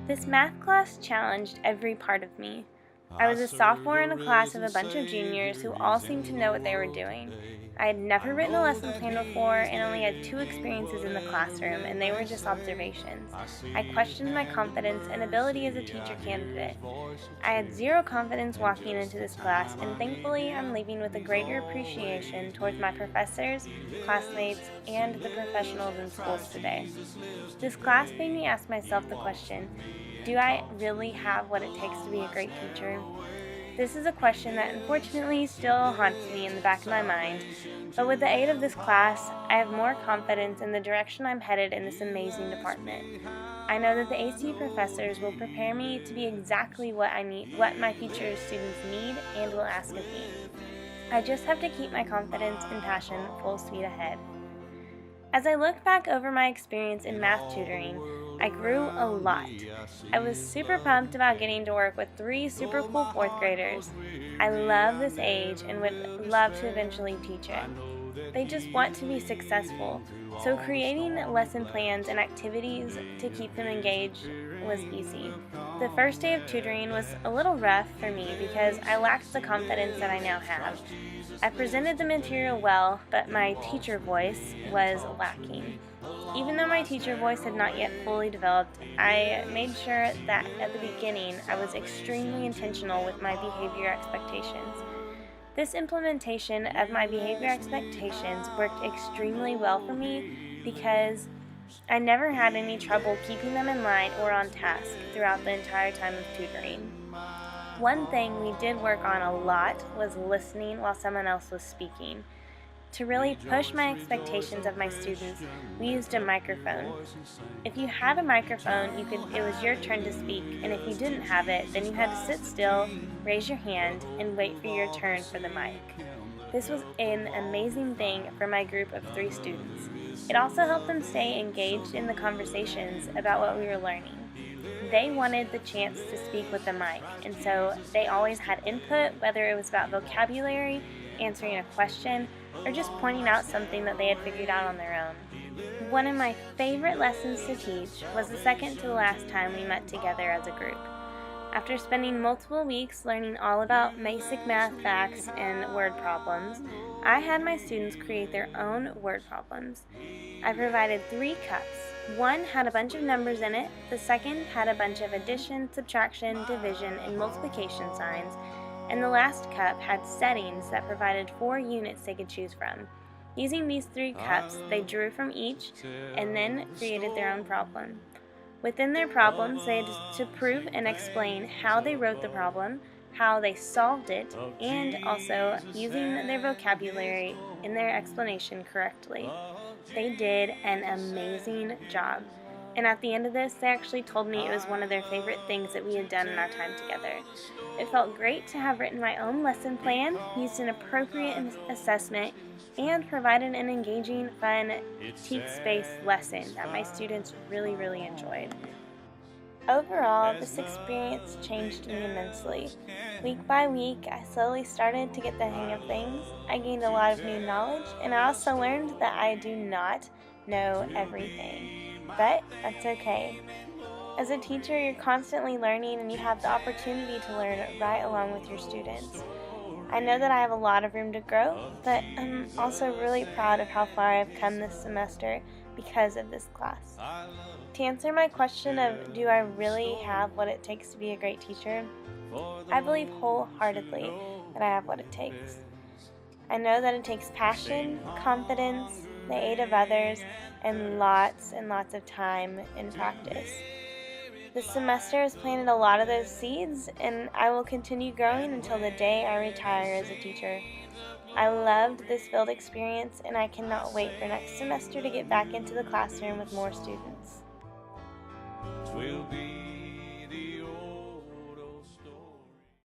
This math class challenged every part of me. I was a sophomore in a class of a bunch of juniors who all seemed to know what they were doing. I had never written a lesson plan before and only had 2 experiences in the classroom, and they were just observations. I questioned my confidence and ability as a teacher candidate. I had zero confidence walking into this class, and thankfully I'm leaving with a greater appreciation towards my professors, classmates, and the professionals in schools today. This class made me ask myself the question, do I really have what it takes to be a great teacher? This is a question that unfortunately still haunts me in the back of my mind, but with the aid of this class, I have more confidence in the direction I'm headed in this amazing department. I know that the AC professors will prepare me to be exactly what my future students need and will ask of me. I just have to keep my confidence and passion full speed ahead. As I look back over my experience in math tutoring, I grew a lot. I was super pumped about getting to work with 3 super cool 4th graders. I love this age and would love to eventually teach it. They just want to be successful, so creating lesson plans and activities to keep them engaged was easy. The first day of tutoring was a little rough for me because I lacked the confidence that I now have. I presented the material well, but my teacher voice was lacking. Even though my teacher voice had not yet fully developed, I made sure that at the beginning I was extremely intentional with my behavior expectations. This implementation of my behavior expectations worked extremely well for me because I never had any trouble keeping them in line or on task throughout the entire time of tutoring. One thing we did work on a lot was listening while someone else was speaking. To really push my expectations of my students, we used a microphone. If you had a microphone, it was your turn to speak, and if you didn't have it, then you had to sit still, raise your hand, and wait for your turn for the mic. This was an amazing thing for my group of 3 students. It also helped them stay engaged in the conversations about what we were learning. They wanted the chance to speak with the mic, and so they always had input, whether it was about vocabulary, answering a question, or just pointing out something that they had figured out on their own. One of my favorite lessons to teach was the second to the last time we met together as a group. After spending multiple weeks learning all about basic math facts and word problems, I had my students create their own word problems. I provided 3 cups. One had a bunch of numbers in it, the second had a bunch of addition, subtraction, division, and multiplication signs, and the last cup had settings that provided 4 units they could choose from. Using these 3 cups, they drew from each and then created their own problem. Within their problems, they had to prove and explain how they wrote the problem, how they solved it, and also using their vocabulary in their explanation correctly. They did an amazing job. And at the end of this, they actually told me it was one of their favorite things that we had done in our time together. It felt great to have written my own lesson plan, used an appropriate assessment, and provided an engaging, fun, teach-based lesson that my students really enjoyed. Overall, this experience changed me immensely. Week by week, I slowly started to get the hang of things. I gained a lot of new knowledge, and I also learned that I do not know everything. But that's okay. As a teacher, you're constantly learning and you have the opportunity to learn right along with your students. I know that I have a lot of room to grow, but I'm also really proud of how far I've come this semester because of this class. To answer my question of do I really have what it takes to be a great teacher, I believe wholeheartedly that I have what it takes. I know that it takes passion, confidence, the aid of others, and lots of time and practice. This semester has planted a lot of those seeds, and I will continue growing until the day I retire as a teacher. I loved this field experience, and I cannot wait for next semester to get back into the classroom with more students. Will be